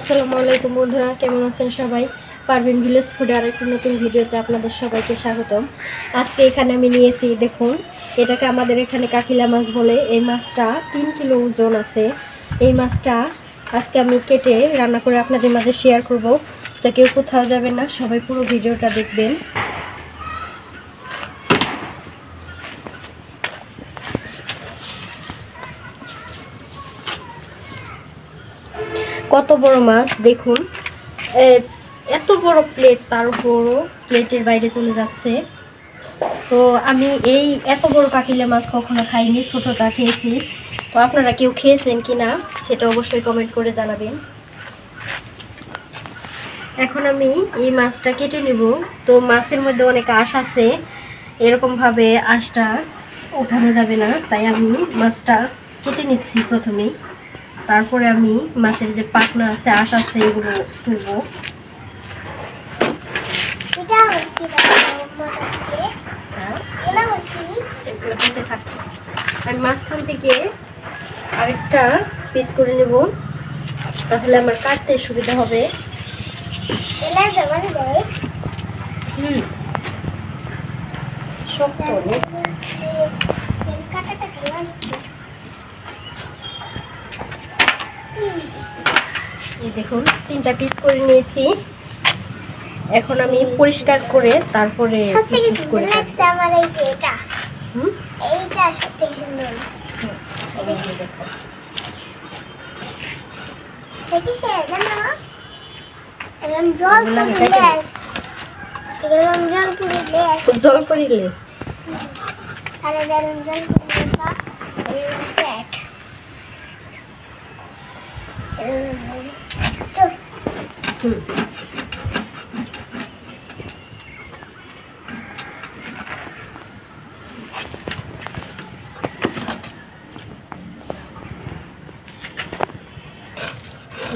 আসসালামু আলাইকুম বন্ধুরা, কেমন আছেন সবাই? পারভিন ভিলেজ ফুডে আরেকটি নতুন ভিডিওতে আপনাদের সবাইকে স্বাগতম। আজকে এখানে আমি নিয়েছি, দেখুন, এটাকে আমাদের এখানে কাকিলা মাছ বলে। এই মাছটা 3 কিলো ওজন আছে। এই মাছটা আজকে আমি কেটে রান্না করে আপনাদের মাঝে শেয়ার করব। তো কেউ কোথাও যাবেন না, সবাই পুরো ভিডিওটা দেখবেন। কত বড় মাছ দেখুন, এত বড় প্লেট, তার উপর প্লেটের বাইরে চলে যাচ্ছে। তো আমি এই এত বড় কাকিলা মাছ কখনো খাইনি, ছোটটা খেয়েছি। তো আপনারা কেউ খেয়েছেন কিনা সেটা অবশ্যই কমেন্ট করে জানাবেন। এখন আমি এই মাছটা কেটে নেব। তো মাছের মধ্যে অনেক আঁশ আছে, এরকমভাবে আঁশটা ওঠানো যাবে না, তাই আমি মাছটা কেটে নিচ্ছি প্রথমেই। তারপরে আমি মাছের যে পাখনা আছে, আঁশ আছে, এগুলো তুলব। আমি মাঝখান থেকে আরেকটা পিস করে নেব, তাহলে আমার কাটতে সুবিধা হবে। এই দেখুন, 3টা পিস করে নিয়েছি। এখন আমি পরিষ্কার করে তারপরে পিস করে আমার এইটা এইটা সবথেকে সুন্দর। জল পড়িলে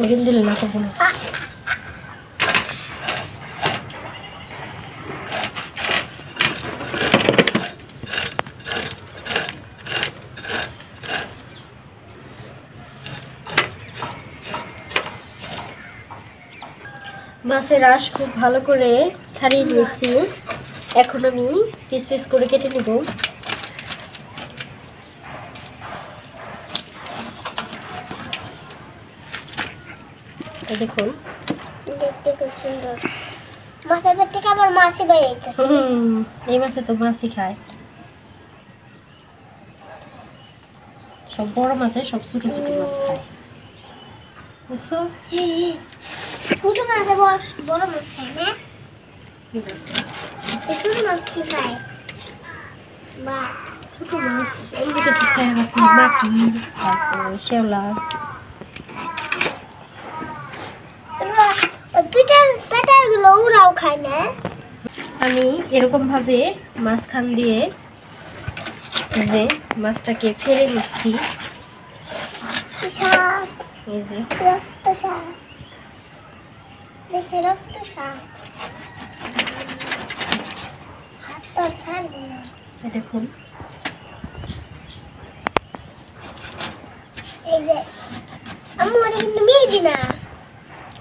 ওজন দিলে না কখনো। মাছের আঁশ খুব ভালো করে ছাড়িয়ে নিয়েছি। এখন আমি পিস পিস করে কেটে নেব। দেখুন, দেখতে খুব সুন্দর। মাছের পেট থেকে আবার মাছই বের হইতেছে। এই মাছে তো মাছই খায়। সব বড় মাছে সব ছোট ছোট মাছ খায়, বুঝছো? ছোট মাছে বড় মাছ খায় না? ছোট মাছ কি খায়? বা ছোট মাছ অন্য কিছু খায় না, মাটি, তারপর শেওলা। আমি এরকম ভাবে মাঝখান দিয়ে যে মাছটাকে ফেলে নিচ্ছি। দেখুন,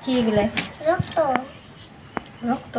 কি এগুলো? রক্ত রক্ত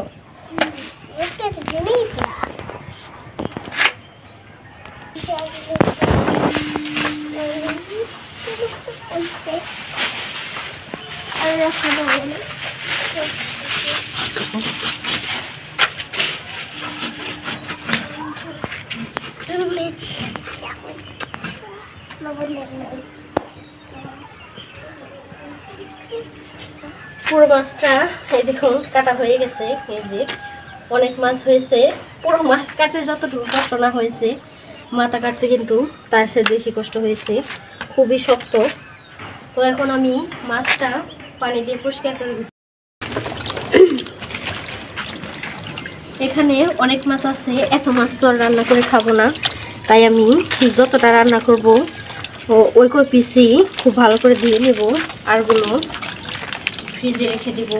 পুরো মাছটা এই দেখুন কাটা হয়ে গেছে। এই যে অনেক মাছ হয়েছে। পুরো মাছ কাটতে যতটুকু কষ্ট না হয়েছে, মাথা কাটতে কিন্তু তার সে বেশি কষ্ট হয়েছে, খুবই শক্ত। তো এখন আমি মাছটা পানি দিয়ে পরিষ্কার করে দিচ্ছি। এখানে অনেক মাছ আছে, এত মাছ তো আর রান্না করে খাবো না, তাই আমি যতটা রান্না করব ওই কই পিসই খুব ভালো করে দিয়ে নেব, আরগুলো ফ্রিজে রেখে দেব।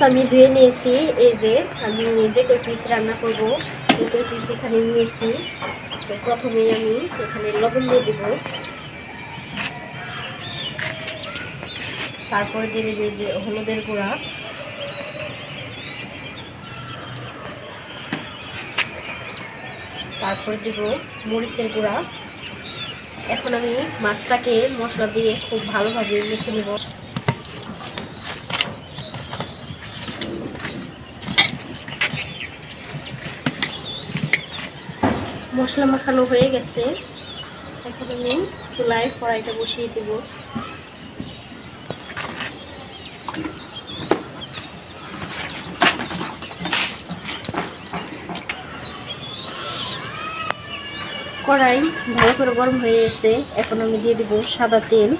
আমি ধুয়ে নিয়েছি। এই যে আমি যে কই পিস রান্না করব এই কই পিস এখানে নিয়েছি। তো প্রথমেই আমি এখানে লবণ দিয়ে দেব, তারপরে দিয়ে দেব যে হলুদের গুঁড়া, তারপরে দেব মরিচের গুঁড়া। এখন আমি মাছটাকে মশলা দিয়ে খুব ভালোভাবে মেখে নেব। মশলা মাখানো হয়ে গেছে। এখন আমি চুলায় কড়াইটা বসিয়ে দেব। কড়াই ভালো করে গরম হয়ে গেছে। এখন আমি দিয়ে দেব সাদা তেল।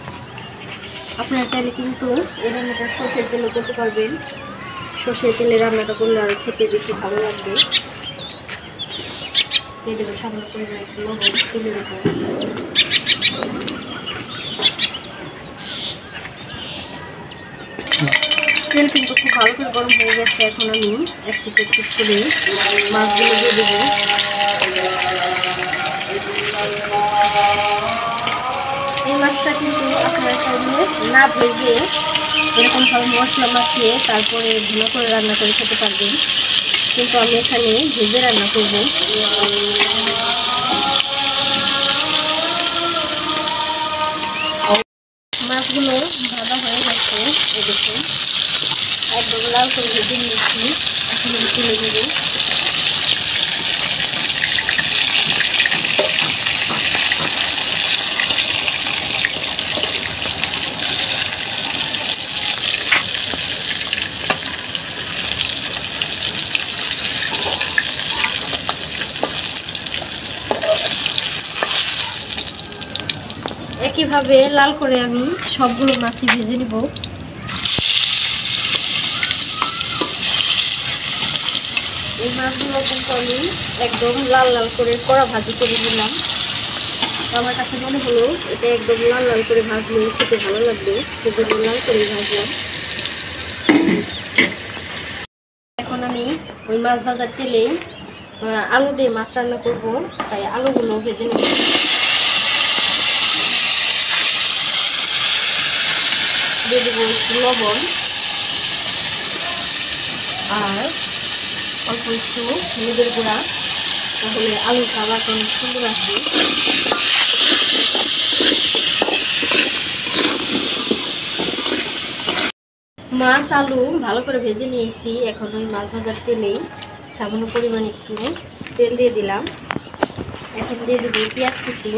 আপনারা চাইলে কিন্তু এই রান্নাটা সরষের তেলও করতে পারবেন। সরষের তেলে রান্নাটা করলে আরও খেতে বেশি ভালো লাগবে। দিয়ে দেবো সামান্য পরিমাণে একটু লবণ তেলের উপর। তেল কিন্তু খুব ভালো করে গরম হয়ে গেছে। এখন আমি এক পিস করে মাছগুলো দিয়ে দেবো। এই মাছটা কিন্তু আপনারা চাইলে না ভেজে এরকমভাবে মশলা মাখিয়ে তারপরে ঘন করে রান্না করে খেতে পারবেন, কিন্তু আমি এখানে ভেজে রান্না করব। মাছগুলো ভাজা হয়ে গেছে, এই দেখুন একদম লাল করে ভেজে নিয়েছি। এখন আমি তুলে দেবো। একইভাবে লাল করে আমি সবগুলো মাছই ভেজে নিব। এই মাছগুলো কিন্তু আমি একদম লাল লাল করে কড়া ভাজি করে নিলাম। আমার কাছে মনে হলো এটা একদম লাল লাল করে ভাজলে খেতে ভালো লাগবে, সেজন্য লাল করে ভাজলাম। এখন আমি ওই মাছ ভাজার তেলেই আলু দিয়ে মাছ রান্না করব, তাই আলুগুলো ভেজে নেব। দিয়ে দেবো একটু লবণ আর অল্প একটু হলুদের গুঁড়া, তাহলে আলুর কালারটা অনেক সুন্দর আসবে। মাছ আলু ভালো করে ভেজে নিয়েছি। এখন ওই মাছ ভাজার তেলেই সামান্য পরিমাণ একটু তেল দিয়ে দিলাম। এখন দিয়ে দেবো পেঁয়াজ কুচি।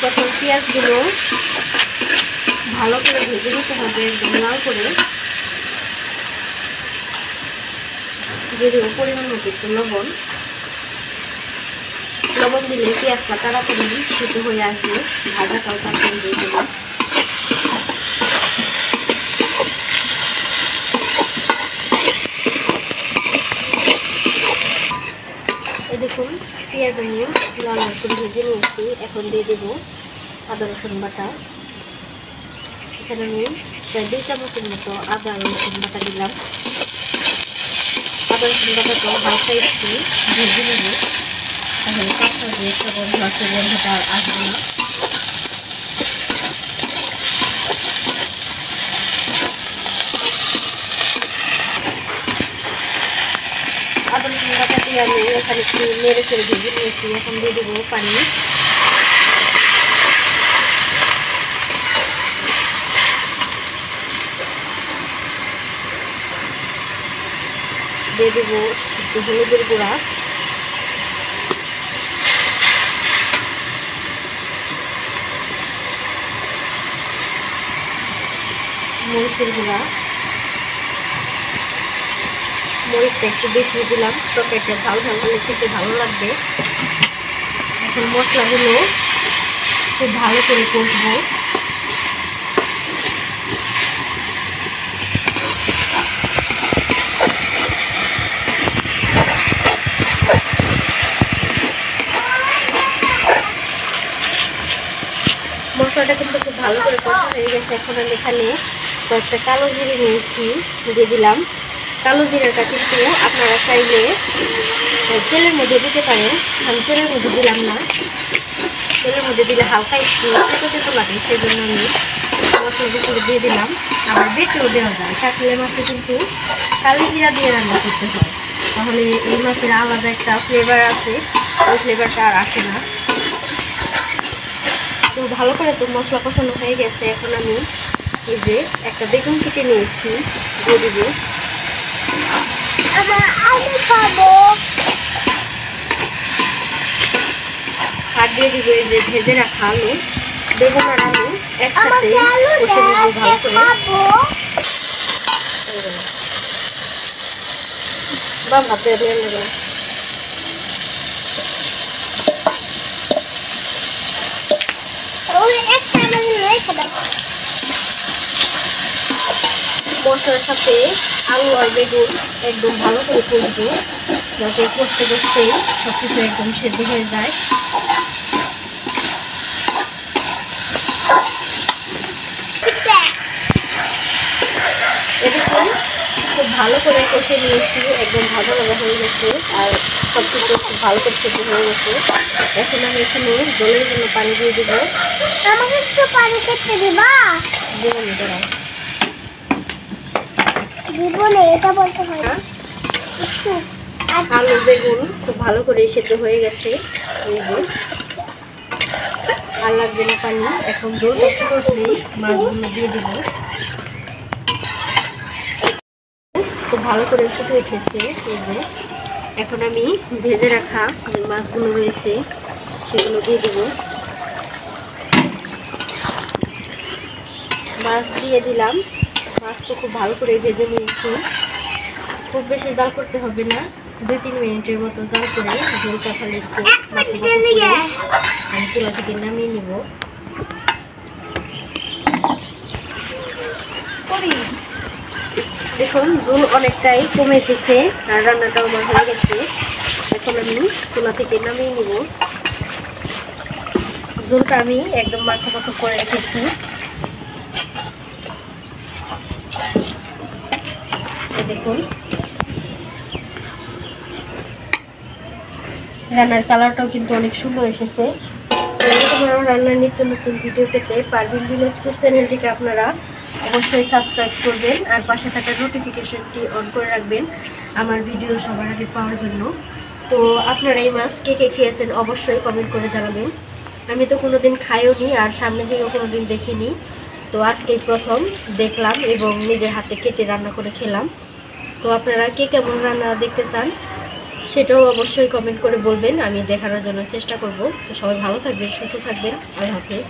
তখন পেঁয়াজগুলো ভালো করে ভেজে নিতে হবে, একদম লাল করে। দিয়ে দেবো পরিমাণ মতো একটু লবণ। লবণ দিলে পেঁয়াজটা তাড়াতাড়ি সিদ্ধ হয়ে আসবে, ভাজাটাও তাড়াতাড়ি দিয়ে দেবো। এই দেখুন পেঁয়াজ আমি লাল লাল করে ভেজে নিয়েছি। এখন দিয়ে দেবো আদা রসুন বাটা। এখানে আমি প্রায় 2 চামচের মতো আদা রসুন বাটা দিলাম। আদা রসুন বাটাটাও হালকা একটু ভেজে নেব, তাহলে কাঁচা যে একটা গন্ধ আছে গন্ধটা আসবে না। আদা রসুন বাটা দিয়ে আমি এখানে একটু নেড়ে চেড়ে ভেজে নিয়েছি। এখন দিয়ে দেবো পানি। দিয়ে দেবো একটু হলুদের গুঁড়া, মরিচের গুঁড়া। মরিচটা একটু বেশি দিলাম, তরকারিটা ঝাল ঝাল হলে খেতে ভালো লাগবে। এখন মশলাগুলো খুব ভালো করে কষবো। ভালো করে কষা হয়ে গেছে। এখন আমি এখানে কয়েকটা কালো জিরে নিয়েছি, দিয়ে দিলাম। কালো জিরাটা কিন্তু আপনারা চাইলে তেলের মধ্যে দিতে পারেন, আমি তেলের মধ্যে দিলাম না। তেলের মধ্যে দিলে হালকা একটু তেতো তেতো লাগে, সেই জন্য আমি মশলার ভিতরে দিয়ে দিলাম। আবার বেটেও দেওয়া যায়, কাকিলা মাছে কিন্তু কালি জিরা দিয়ে রান্না করতে হয়, তাহলে এই মাছের আলাদা একটা ফ্লেভার আছে, ওই ফ্লেভারটা আর আসে না। তো ভালো করে তো মশলা কষানো হয়ে গেছে। এখন আমি এই যে একটা বেগুন কেটে নিয়েছি, দিয়ে দিব। আর দিয়ে দিব এই যে ভেজে রাখা আলু, বেগুন আর আলু একসাথে কষে দিব ভালো করে। বাবা তেল নেবে মশলার সাথে আলু আর বেগুন একদম ভালো করে কষবো, যাতে কষতে কষতেই সব কিছু একদম সেদ্ধ হয়ে যায়। এরকম খুব ভালো করে কষে নিয়েছি, একদম ভাজা ভাজা হয়ে গেছে আর সব কিছু খুব ভালো করে সেদ্ধ হয়ে গেছে। এখন আমি এখানে জলের জন্য পানি দিয়ে দেবো। আমাকে একটু পানি খেতে দিবা? দেবো না দাঁড়াও, দিব না এটা বলতে হয় না। আলু বেগুন খুব ভালো করে সেদ্ধ হয়ে গেছে। এই যে আর লাগবে না পানি। এখন জল ফুটলেই মাছগুলো দিয়ে দেব। খুব ভালো করে ফুটে উঠেছে। এই যে এখন আমি ভেজে রাখা যে মাছগুলো রয়েছে সেগুলো দিয়ে দেব। মাছ দিয়ে দিলাম। মাছ তো খুব ভালো করে ভেজে নিয়েছি, খুব বেশি জাল করতে হবে না, 2-3 মিনিটের মতো জাল করে ঝোলটা খালি একটু আমি চুলা থেকে নামিয়ে নিব। দেখুন ঝোল অনেকটাই কমে এসেছে আর রান্নাটাও আমার হয়ে গেছে। এখন আমি চুলা থেকে নামিয়ে নিব। ঝোলটা আমি একদম মাখো মাখো করে রেখেছি। দেখুন রান্নার কালারটাও কিন্তু অনেক সুন্দর এসেছে। এরকম রান্নার নিত্য নতুন ভিডিও পেতে পারভিন ভিলেজ ফুড চ্যানেলটিকে আপনারা অবশ্যই সাবস্ক্রাইব করবেন আর পাশে থাকা নোটিফিকেশনটি অন করে রাখবেন আমার ভিডিও সবার আগে পাওয়ার জন্য। তো আপনারা এই মাছ কে কে খেয়েছেন অবশ্যই কমেন্ট করে জানাবেন। আমি তো কোনোদিন খাইও নি আর সামনে থেকেও কোনোদিন দেখিনি, তো আজকেই প্রথম দেখলাম এবং নিজের হাতে কেটে রান্না করে খেলাম। তো আপনারা কে কেমন রান্না দেখতে চান সেটাও অবশ্যই কমেন্ট করে বলবেন, আমি দেখানোর জন্য চেষ্টা করব। তো সবাই ভালো থাকবেন, সুস্থ থাকবেন, আল্লাহ হাফেজ।